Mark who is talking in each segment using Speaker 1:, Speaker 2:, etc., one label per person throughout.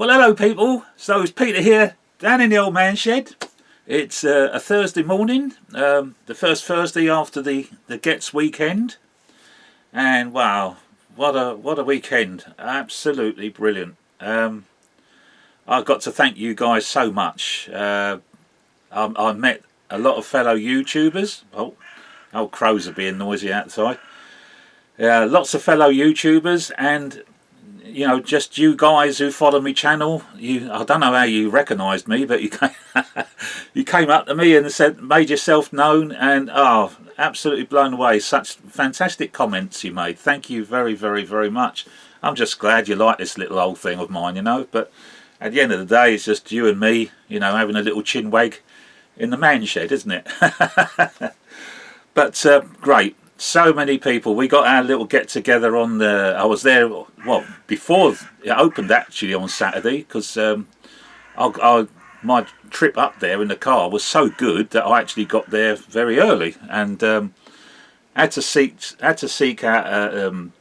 Speaker 1: Well, hello people. So it's Peter here, down in the old man shed. It's a Thursday morning, the first Thursday after the Gets weekend, and wow, what a weekend! Absolutely brilliant. I've got to thank you guys so much. I met a lot of fellow YouTubers. Oh, crows are being noisy outside. Lots of fellow YouTubers, and you know, just you guys who follow me channel. I don't know how you recognised me, but you came up to me and made yourself known, and oh, absolutely blown away. Such fantastic comments you made. Thank you very, very, very much. I'm just glad you like this little old thing of mine, you know. But at the end of the day, it's just you and me, you know, having a little chin wag in the man shed, isn't it? But great. So many people. We got our little get together on the. I was there, well, before it opened actually on Saturday, because my trip up there in the car was so good that I actually got there very early, and had to seek out a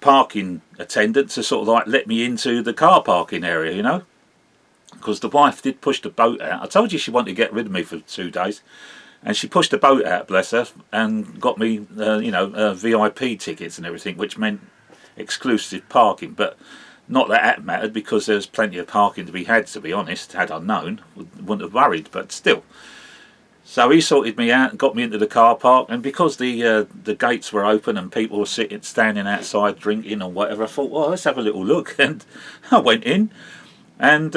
Speaker 1: parking attendant to sort of like let me into the car parking area, you know, because the wife did push the boat out. I told you she wanted to get rid of me for 2 days. And she pushed the boat out, bless her, and got me, VIP tickets and everything, which meant exclusive parking. But not that that mattered, because there was plenty of parking to be had, to be honest. Had I known, wouldn't have worried, but still. So he sorted me out and got me into the car park. And because the gates were open and people were standing outside drinking or whatever, I thought, well, let's have a little look. And I went in, and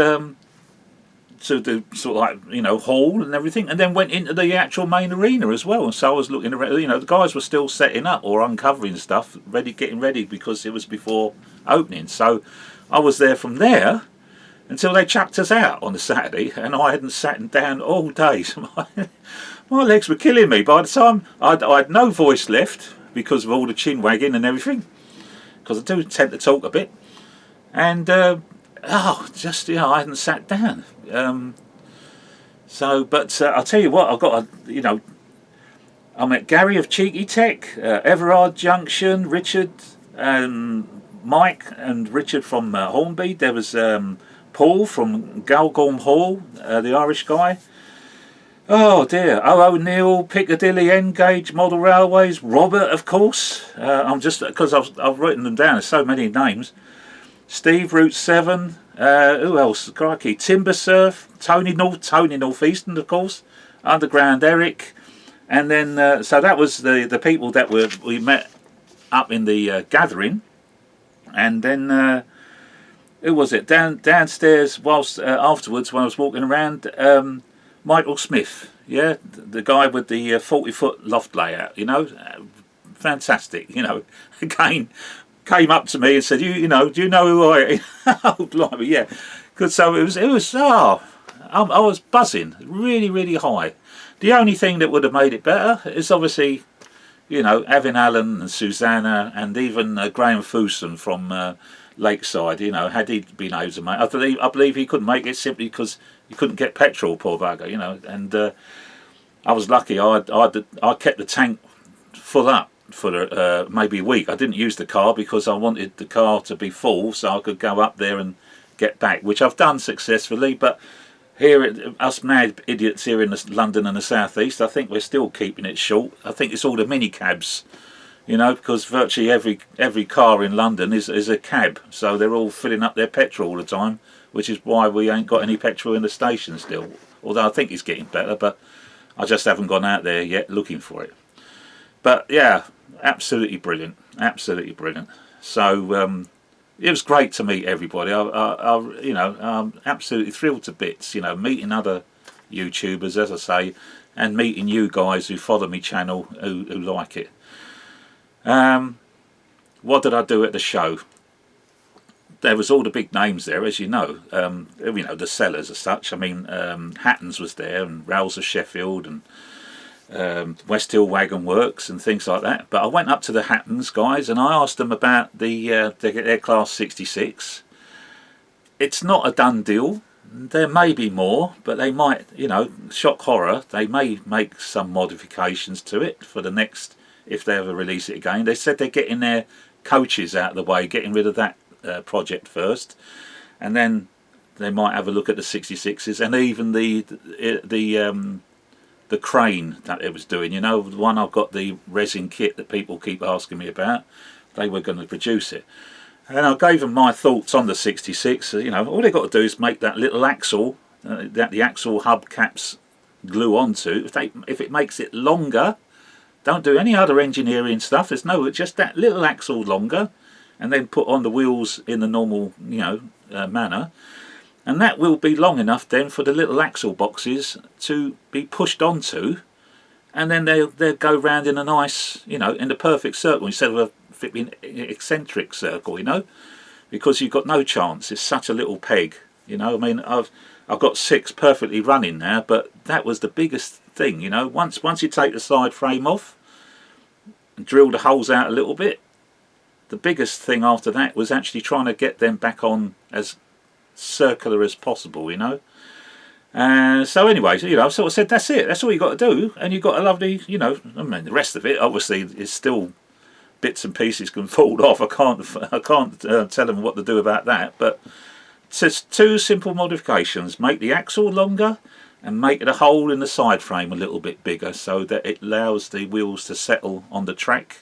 Speaker 1: to the sort of like, you know, hall and everything, and then went into the actual main arena as well. And so I was looking around, you know, the guys were still setting up or uncovering stuff, getting ready, because it was before opening. So I was there from there until they chucked us out on the Saturday, and I hadn't sat down all day. So my legs were killing me. By the time I had no voice left because of all the chin wagging and everything, because I do tend to talk a bit, and just, you know, I hadn't sat down. But I'll tell you what, I've got I met Gary of Cheeky Tech, Everard Junction, Richard, and Mike and Richard from Hornby. There was Paul from Galgorm Hall, the Irish guy. Oh dear, O'Neill, Piccadilly, Engage, Model Railways, Robert, of course. I'm just, because I've written them down, there's so many names. Steve, Route 7, who else? Crikey, Timber Surf, Tony Northeastern, of course, Underground Eric, and then so that was the people that we met up in the gathering, and then who was it? Downstairs, whilst afterwards when I was walking around, Michael Smith, yeah, the guy with the 40-foot loft layout, you know, fantastic, you know, again. Came up to me and said, do you know who I am? Oh, blimey, yeah. Good. So it was. I was buzzing, really, really high. The only thing that would have made it better is obviously, you know, having Allan and Susanna and even Graham Fewson from Lakeside. You know, had he been able to make, I believe he couldn't make it simply because he couldn't get petrol, poor bugger. You know, and I was lucky. I kept the tank full up for maybe a week. I didn't use the car because I wanted the car to be full so I could go up there and get back, which I've done successfully. But here, us mad idiots here in London and the South East, I think we're still keeping it short. I think it's all the mini cabs, you know, because virtually every car in London is a cab, so they're all filling up their petrol all the time, which is why we ain't got any petrol in the station still. Although I think it's getting better, but I just haven't gone out there yet looking for it. But yeah, absolutely brilliant, absolutely brilliant. So it was great to meet everybody. I'm absolutely thrilled to bits. You know, meeting other YouTubers, as I say, and meeting you guys who follow me channel who like it. What did I do at the show? There was all the big names there, as you know. The sellers as such. I mean, Hatton's was there, and Rouse of Sheffield, and West Hill Wagon Works and things like that. But I went up to the Hattons guys and I asked them about their Class 66. It's not a done deal. There may be more, but they might, you know, shock horror, they may make some modifications to it for the next, if they ever release it again. They said they're getting their coaches out of the way, getting rid of that project first, and then they might have a look at the 66s, and even the crane that it was doing. You know, the one I've got, the resin kit that people keep asking me about. They were going to produce it, and I gave them my thoughts on the 66. You know, all they got to do is make that little axle that the axle hubcaps glue onto. If it makes it longer, don't do any other engineering stuff. There's no, just that little axle longer, and then put on the wheels in the normal, you know, manner, and that will be long enough then for the little axle boxes to be pushed onto, and then they'll go round in a nice, you know, in the perfect circle instead of a flipping eccentric circle, you know, because you've got no chance. It's such a little peg, you know. I mean, I've got 6 perfectly running now, but that was the biggest thing, you know. Once you take the side frame off and drill the holes out a little bit, the biggest thing after that was actually trying to get them back on as circular as possible, you know. So anyway, you know, I sort of said, that's it, that's all you got to do, and you've got a lovely, you know. I mean, the rest of it obviously is still bits and pieces can fall off. I can't tell them what to do about that, but it's just 2 simple modifications: make the axle longer and make the hole in the side frame a little bit bigger, so that it allows the wheels to settle on the track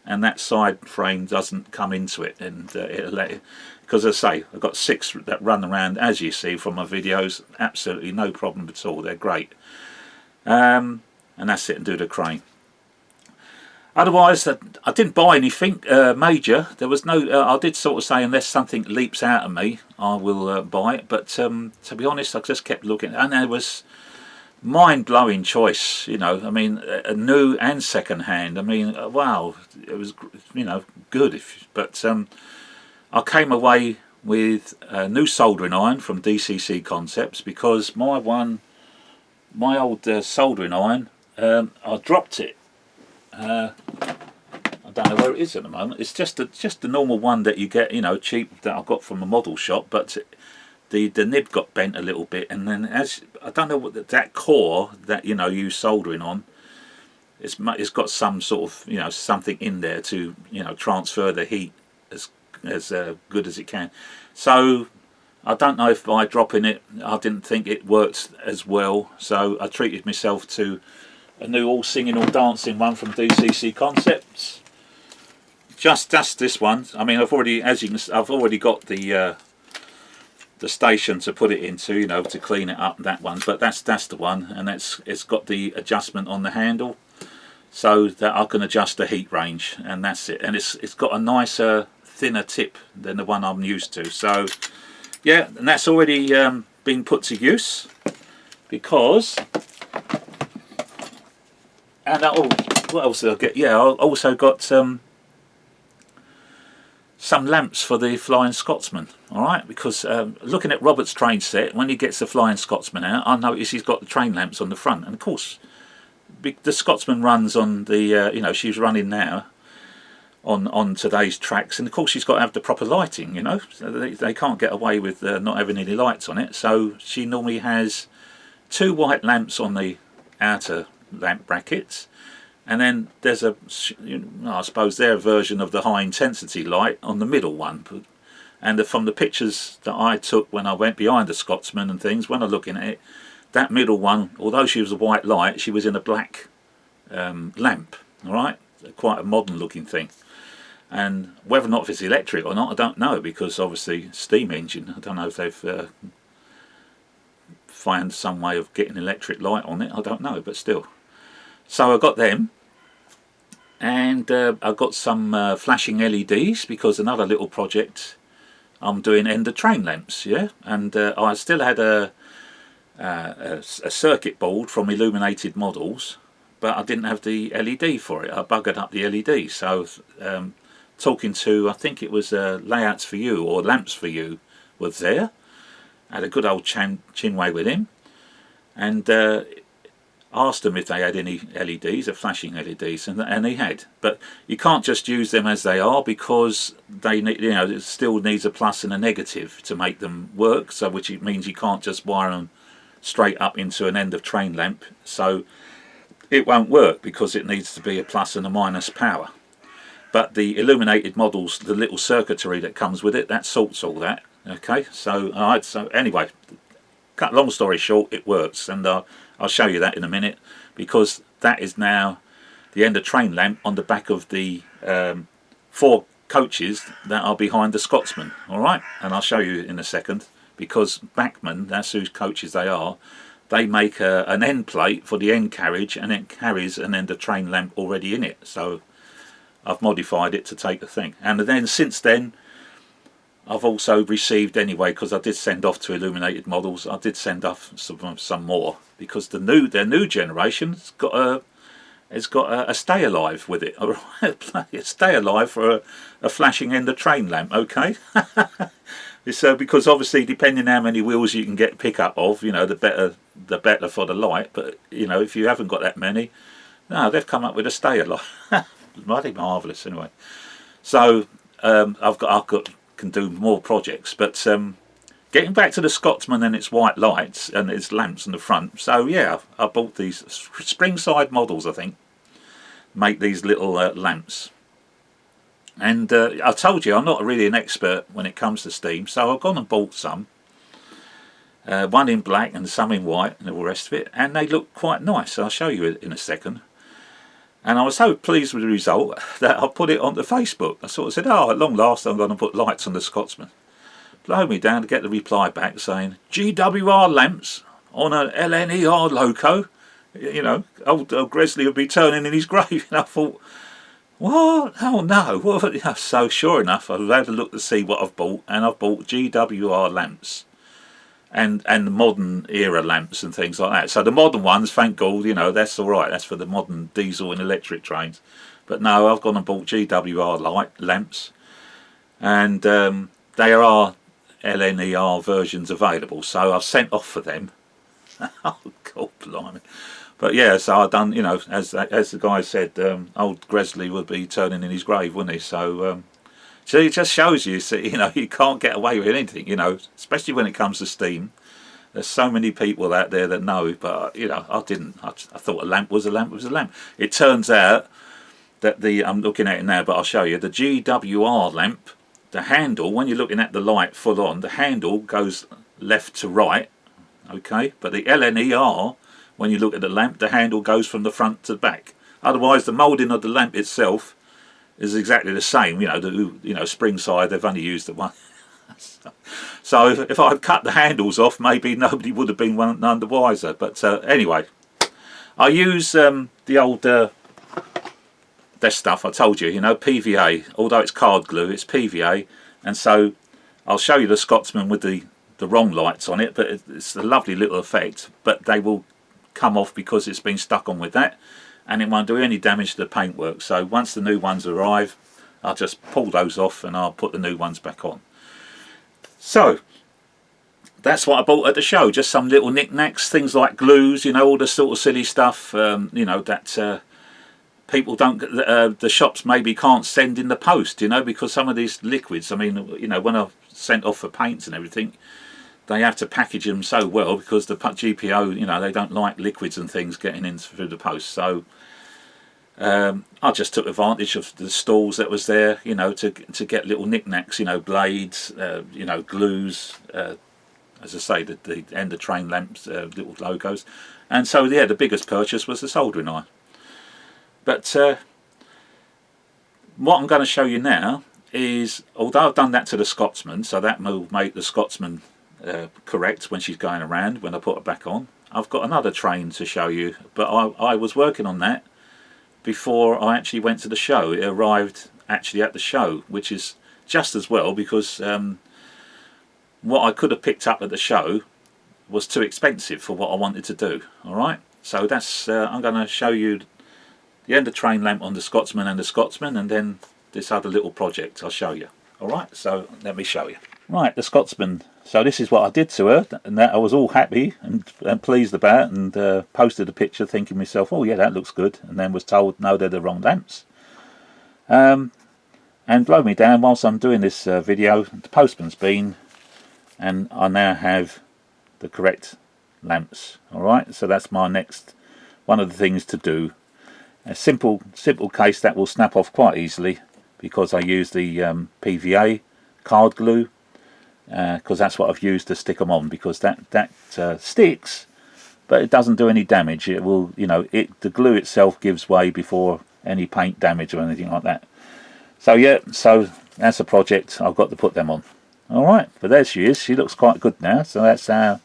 Speaker 1: and that side frame doesn't come into it, and it'll let it, because as I say, I've got 6 that run around, as you see from my videos, absolutely no problem at all. They're great. And that's it, and do the crane. Otherwise, I didn't buy anything major. There was no. I did sort of say, unless something leaps out of me, I will buy it. But to be honest, I just kept looking, and there was mind-blowing choice. You know, I mean, a new and second-hand. I mean, wow, it was, you know, good. But I came away with a new soldering iron from DCC Concepts, because my old soldering iron, I dropped it. I don't know where it is at the moment. It's just the normal one that you get, you know, cheap, that I got from a model shop, but the nib got bent a little bit, and then I don't know what that core that, you know, you soldering on, it's got some sort of, you know, something in there to, you know, transfer the heat as good as it can. So I don't know if by dropping it, I didn't think it worked as well, so I treated myself to a new all singing all dancing one from DCC Concepts. Just this one. I mean, I've already, as you can, I've already got the station to put it into, you know, to clean it up. That one, but that's the one, and it's got the adjustment on the handle, so that I can adjust the heat range, and that's it. And it's got a nicer, thinner tip than the one I'm used to. So yeah, and that's already been put to use, because. And what else did I get? Yeah, I also got some lamps for the Flying Scotsman. All right, because looking at Robert's train set, when he gets the Flying Scotsman out, I notice he's got the train lamps on the front, and of course, the Scotsman runs on the, you know, she's running now on today's tracks, and of course she's got to have the proper lighting. You know, so they can't get away with not having any lights on it. So she normally has 2 white lamps on the outer lamp brackets, and then there's a, I suppose their version of the high intensity light on the middle one. And from the pictures that I took when I went behind the Scotsman and things, when I'm looking at it, that middle one, although she was a white light, she was in a black lamp. All right, quite a modern looking thing. And whether or not if it's electric or not, I don't know, because obviously steam engine, I don't know if they've found some way of getting electric light on it, I don't know, but still. So I got them, and I got some flashing LEDs, because another little project I'm doing end of train lamps, yeah. And I still had a circuit board from Illuminated Models, but I didn't have the LED for it. I buggered up the LED. So talking to, I think it was Layouts for You or Lamps for You, was there. I had a good old chinway with him, and asked them if they had any LEDs, or flashing LEDs, and they had. But you can't just use them as they are, because they need, you know, it still needs a plus and a negative to make them work. So which means you can't just wire them straight up into an end of train lamp. So it won't work, because it needs to be a plus and a minus power. But the Illuminated Models, the little circuitry that comes with it, that sorts all that. Okay, so anyway, cut long story short, it works, and I'll show you that in a minute, because that is now the end of train lamp on the back of the 4 coaches that are behind the Scotsman. All right, and I'll show you in a second, because Bachmann, that's whose coaches they are. They make an end plate for the end carriage, and it carries an end of train lamp already in it. So I've modified it to take the thing, and then since then I've also received, anyway, because I did send off to Illuminated Models, I did send off some more, because their new generation's got a stay alive with it. All right, a stay alive for a flashing end of train lamp. Okay, it's because obviously depending how many wheels you can get pickup of, you know, the better for the light. But you know, if you haven't got that many, no, they've come up with a stay alive. Bloody marvellous. Anyway, so I've got can do more projects, but getting back to the Scotsman and its white lights and its lamps in the front. So yeah, I bought these Springside models, I think, make these little lamps. And I told you I'm not really an expert when it comes to steam, so I've gone and bought some. One in black and some in white and all the rest of it, and they look quite nice. I'll show you in a second. And I was so pleased with the result that I put it onto Facebook. I sort of said, oh, at long last I'm going to put lights on the Scotsman. Blow me down to get the reply back saying, GWR lamps on an LNER loco. You know, old Gresley would be turning in his grave. And I thought, what? Oh no. Well, yeah, so sure enough, I've had a look to see what I've bought, and I've bought GWR lamps. And the modern era lamps and things like that. So the modern ones, thank God, you know, that's all right. That's for the modern diesel and electric trains. But no, I've gone and bought GWR lamps, and there are LNER versions available. So I've sent off for them. Oh God, blimey! But yeah, so I've done. You know, as the guy said, old Gresley would be turning in his grave, wouldn't he? So. So it just shows you, so, you know, you can't get away with anything, you know, especially when it comes to steam. There's so many people out there that know, but, you know, I didn't. I thought a lamp was a lamp was a lamp. It turns out that I'm looking at it now, but I'll show you, the GWR lamp, the handle, when you're looking at the light full on, the handle goes left to right, okay? But the LNER, when you look at the lamp, the handle goes from the front to the back. Otherwise, the moulding of the lamp itself is exactly the same. You know, Springside, they've only used the one. So if I had cut the handles off, maybe nobody would have been none the wiser. But anyway, I use the old that stuff I told you, you know, PVA. Although it's card glue, it's PVA. And so I'll show you the Scotsman with the wrong lights on it, but it's a lovely little effect. But they will come off because it's been stuck on with that, and it won't do any damage to the paintwork. So once the new ones arrive, I'll just pull those off and I'll put the new ones back on. So that's what I bought at the show, just some little knickknacks, things like glues, you know, all the sort of silly stuff, you know, that people don't, the shops maybe can't send in the post, you know, because some of these liquids, I mean, you know, when I've sent off for paints and everything, they have to package them so well because the GPO, you know, they don't like liquids and things getting in through the post. So I just took advantage of the stalls that was there, you know, to get little knickknacks, you know, blades, you know, glues, as I say, the end of train lamps, little logos. And so, yeah, the biggest purchase was the soldering iron. But what I'm going to show you now is, although I've done that to the Scotsman, so that will make the Scotsman correct when she's going around when I put her back on, I've got another train to show you, but I was working on that before I actually went to the show. It arrived actually at the show, which is just as well, because what I could have picked up at the show was too expensive for what I wanted to do. Alright, so that's I'm going to show you the end of train lamp on the Scotsman and the Scotsman, and then this other little project I'll show you. Alright, so let me show you. Right, the Scotsman. So this is what I did to her, and that I was all happy and pleased about, and posted a picture thinking myself, oh yeah, that looks good, and then was told, no, they're the wrong lamps. And blow me down, whilst I'm doing this video, the postman's been, and I now have the correct lamps. Alright, so that's my next one of the things to do. A simple case that will snap off quite easily, because I use the PVA card glue, because that's what I've used to stick them on, because that sticks, but it doesn't do any damage. It will, the glue itself gives way before any paint damage or anything like that. So yeah, so that's a project. I've got to put them on. All right, but there she is. She looks quite good now. So that's how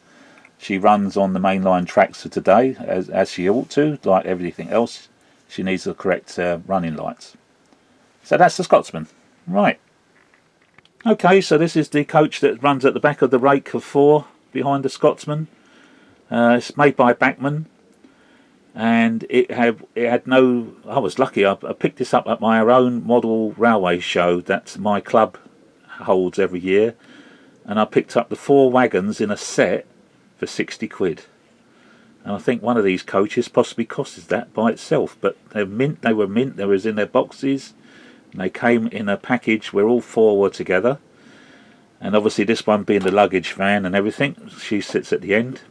Speaker 1: she runs on the mainline tracks for today, as she ought to. Like everything else, she needs the correct running lights. So that's the Scotsman. Right. Okay, so this is the coach that runs at the back of the rake of 4 behind the Scotsman. It's made by Bachmann, and it had no. I was lucky. I picked this up at my own model railway show that my club holds every year, and I picked up the 4 wagons in a set for 60 quid. And I think one of these coaches possibly costed that by itself, but they're mint. They were mint. They was in their boxes, and they came in a package where all 4 were together. And obviously this one being the luggage van and everything, she sits at the end.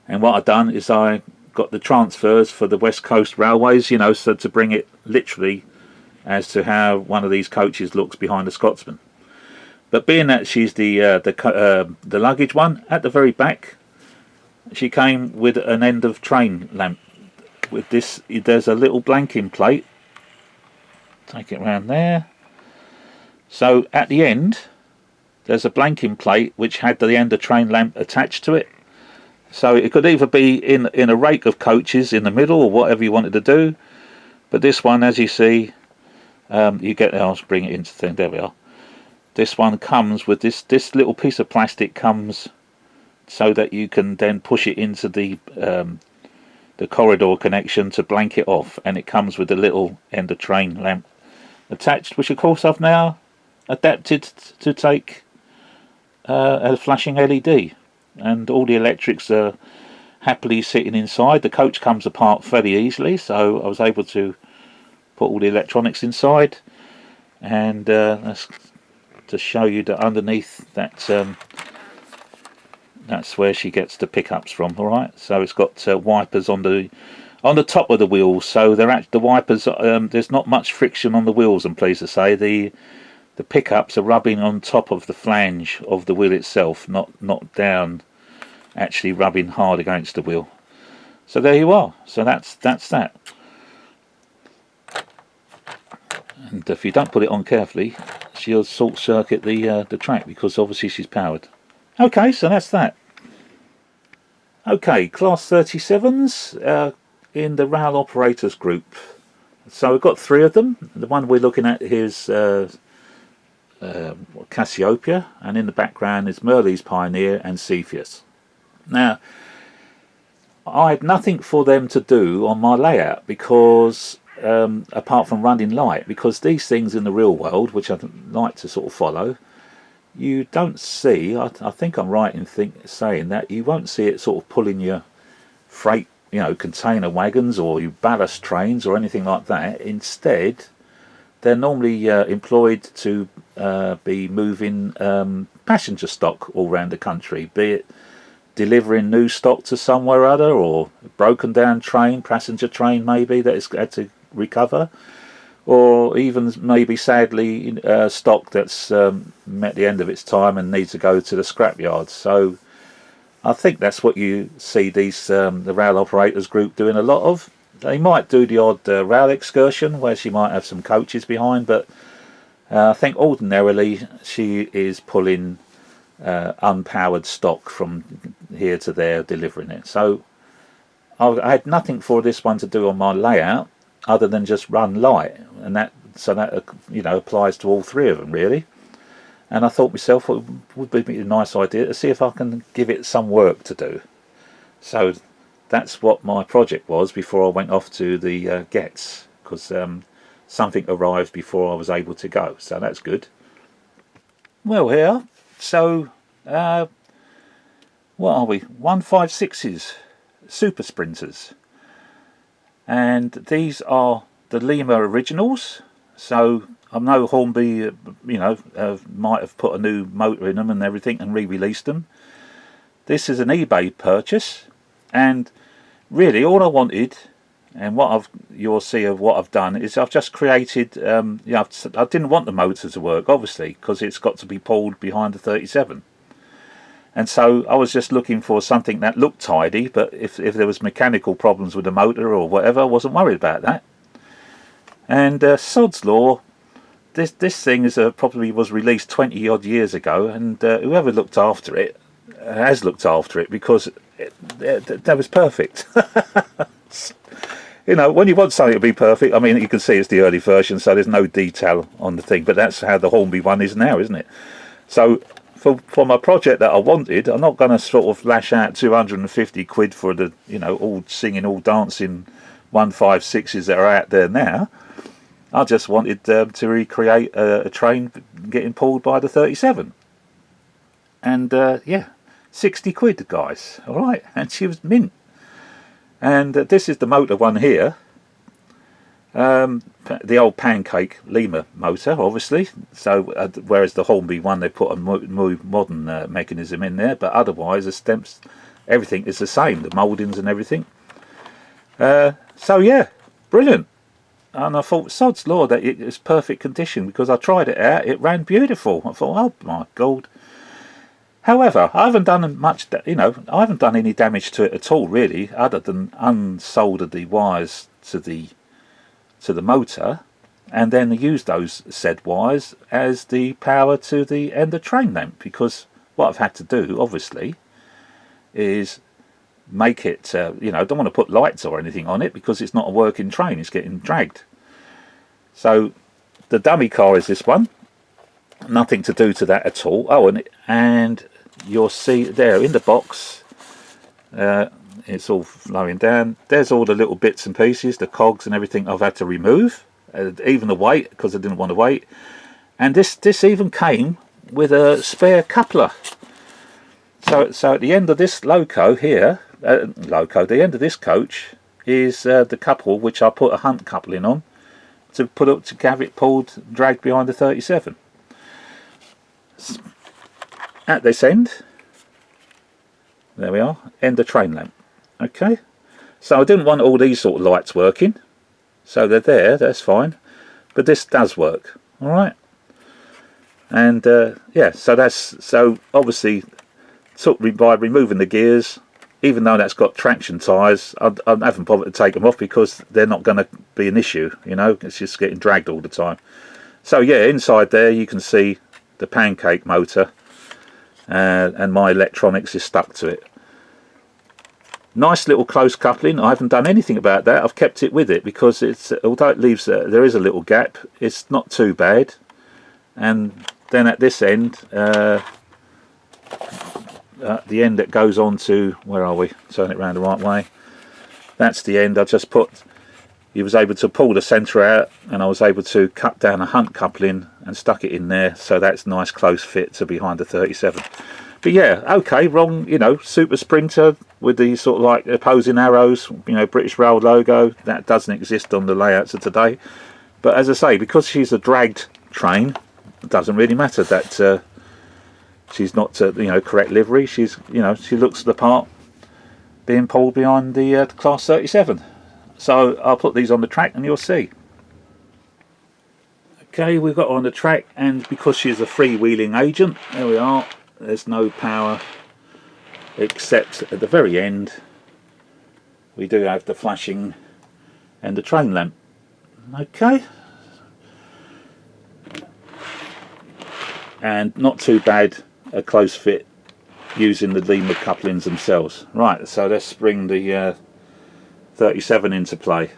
Speaker 1: And what I've done is I got the transfers for the West Coast Railways, so to bring it literally as to how one of these coaches looks behind the Scotsman. But being that she's the luggage one, at the very back, she came with an end of train lamp. With this, there's a little blanking plate. Take it round there. So at the end, there's a blanking plate which had the end of train lamp attached to it. So it could either be in a rake of coaches in the middle, or whatever you wanted to do. But this one, as you see, you get. I'll bring it into the thing. There we are. This one comes with this little piece of plastic, comes so that you can then push it into the corridor connection to blank it off, and it comes with a little end of train lamp attached, which of course I've now adapted to take a flashing LED. And all the electrics are happily sitting inside. The coach comes apart fairly easily, so I was able to put all the electronics inside. And that's to show you that underneath that, that's where she gets the pickups from. All right, so it's got wipers on the top of the wheels, so the wipers. There's not much friction on the wheels. I'm pleased to say the pickups are rubbing on top of the flange of the wheel itself, not down, actually rubbing hard against the wheel. So there you are. So that's that. And if you don't put it on carefully, she'll short circuit the track, because obviously she's powered. Okay, so that's that. Okay, Class 37s in the rail operators group. So we've got 3 of them. The one we're looking at here is Cassiopeia, and in the background is Merley's Pioneer and Cepheus. Now, I had nothing for them to do on my layout, because apart from running light, because these things in the real world, which I like to sort of follow, you don't see, I think I'm right in saying that you won't see it sort of pulling your freight, container wagons or your ballast trains or anything like that. Instead, they're normally employed to be moving passenger stock all around the country, be it delivering new stock to somewhere or other, or broken down passenger train maybe that it's had to recover, or even maybe sadly stock that's met the end of its time and needs to go to the scrapyard. So I think that's what you see these the rail operators group doing a lot of. They might do the odd rail excursion where she might have some coaches behind, but I think ordinarily she is pulling unpowered stock from here to there, delivering it. So I had nothing for this one to do on my layout other than just run light, and that applies to all 3 of them really. And I thought myself, it would be a nice idea to see if I can give it some work to do. So that's what my project was before I went off to the Gets, because something arrived before I was able to go, so that's good. Well, here, so what are we? 156s, super sprinters, and these are the Lima originals. So I know Hornby, might have put a new motor in them and everything and re-released them. This is an eBay purchase, and really all I wanted, And you'll see of what I've done is I've just created. I didn't want the motor to work, obviously, because it's got to be pulled behind the 37. And so I was just looking for something that looked tidy, but if there was mechanical problems with the motor or whatever, I wasn't worried about that. And sod's law, this thing probably was released 20 odd years ago, and whoever looked after it has looked after it, because that was perfect. When you want something to be perfect, I mean, you can see it's the early version, so there's no detail on the thing, but that's how the Hornby one is now, isn't it? So for my project that I wanted, I'm not going to sort of lash out 250 quid for the, all singing, all dancing 156s that are out there now. I just wanted to recreate a train getting pulled by the 37. And 60 quid, guys. All right, and she was mint. And this is the motor one here. The old pancake Lima motor, obviously. So whereas the Hornby one, they put a more modern mechanism in there, but otherwise the stems, everything is the same, the mouldings and everything. So yeah, brilliant. And I thought, sod's law, that it was perfect condition, because I tried it out, it ran beautiful. I thought, oh my god. However, I haven't done much, I haven't done any damage to it at all, really, other than unsoldered the wires to the motor, and then use those said wires as the power to the end of train lamp, because what I've had to do, obviously, is make it, I don't want to put lights or anything on it, because it's not a working train, it's getting dragged. So the dummy car is this one, nothing to do to that at all. Oh, and you'll see there in the box, it's all flowing down, there's all the little bits and pieces, the cogs and everything I've had to remove, even the weight, because I didn't want to weight. And this even came with a spare coupler. So at the end of this loco here, the end of this coach is the couple which I put a hunt coupling on to have it dragged behind the 37. At this end, there we are, end of train lamp. Okay, so I didn't want all these sort of lights working, so they're there, that's fine, but this does work. All right, and so obviously by removing the gears, even though that's got traction tyres, I haven't bothered to take them off, because they're not going to be an issue, it's just getting dragged all the time. So yeah, inside there you can see the pancake motor, and my electronics is stuck to it. Nice little close coupling. I haven't done anything about that. I've kept it with it, because although it leaves there is a little gap, it's not too bad. And then at this end, the end that goes on to, where are we? Turn it around the right way. That's the end. I just you was able to pull the centre out, and I was able to cut down a hunt coupling and stuck it in there, so that's nice close fit to behind the 37. But yeah, okay, wrong, Super Sprinter with the sort of like opposing arrows, British Rail logo, that doesn't exist on the layouts of today. But as I say, because she's a dragged train, it doesn't really matter that she's not correct livery. She's she looks the part being pulled behind the Class 37. So I'll put these on the track and you'll see. Okay, we've got her on the track, and because she's a freewheeling agent, there we are, there's no power, except at the very end we do have the flashing and the train lamp. Okay, and not too bad, a close fit using the Lima couplings themselves. Right, so let's bring the 37 into play.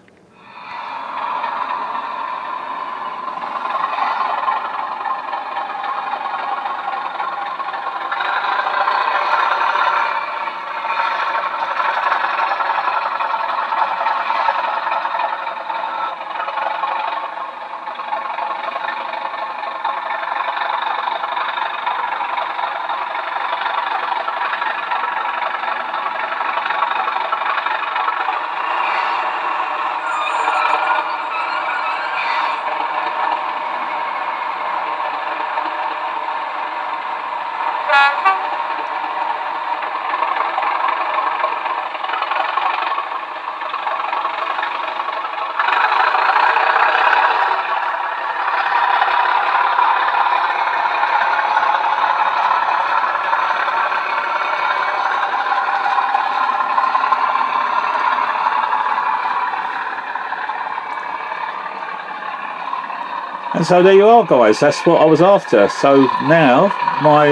Speaker 1: And so there you are, guys. That's what I was after. So now my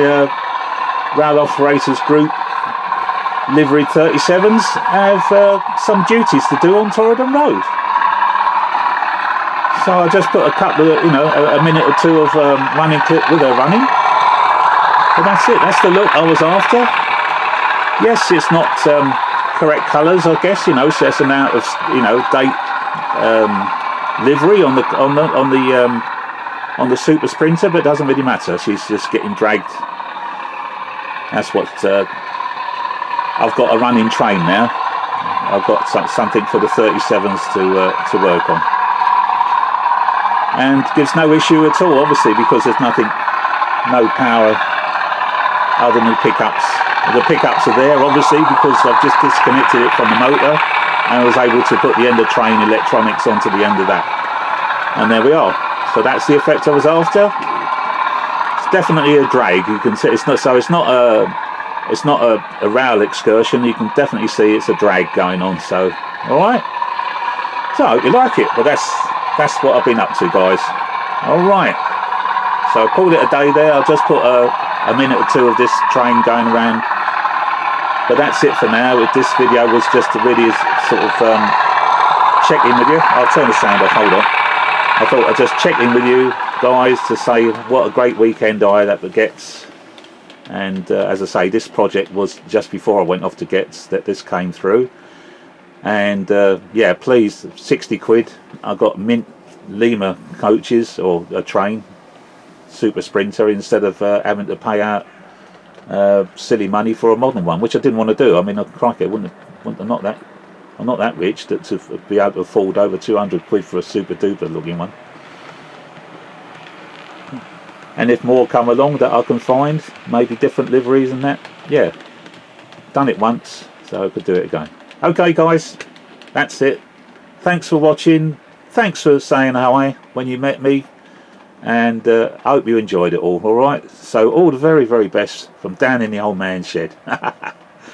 Speaker 1: Rail Operators Group liveried 37s have some duties to do on Torridon Road. So I just put a couple of, a minute or two of running clip with her running. But that's it. That's the look I was after. Yes, it's not correct colours, I guess. So it's an out of date livery on the Super Sprinter, but it doesn't really matter. She's just getting dragged. That's what I've got a running train now. I've got something for the 37s to work on, and gives no issue at all, obviously, because there's no power other than the pickups. The pickups are there, obviously, because I've just disconnected it from the motor, and I was able to put the end of train electronics onto the end of that, and there we are. So that's the effect I was after. It's definitely a drag. You can see it's not a rail excursion. You can definitely see it's a drag going on. So all right. So I hope you like it. But that's what I've been up to, guys. All right. So I called it a day there. I'll just put a minute or two of this train going around. But that's it for now. This video was just to really sort of check in with you. I'll turn the sound off. Hold on. I thought I'd just check in with you guys to say what a great weekend I had at the Gets. And as I say, this project was just before I went off to Gets that this came through. And yeah, please, 60 quid. I got mint Lima coaches, or a train, Super Sprinter, instead of having to pay out silly money for a modern one, which I didn't want to do. I mean, crikey, I'm not that rich to be able to afford over 200 quid for a super duper looking one. And if more come along that I can find, maybe different liveries and that, yeah, done it once, so I could do it again. Okay, guys, that's it. Thanks for watching. Thanks for saying hi when you met me, and I hope you enjoyed it all. All right, so all the very, very best from down in the old man's shed.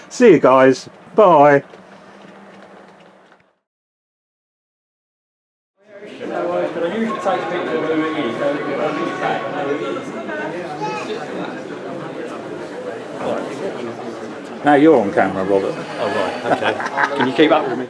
Speaker 1: See you guys. Bye. Now you're on camera, Robert.
Speaker 2: Oh right, okay. Can you keep up with me?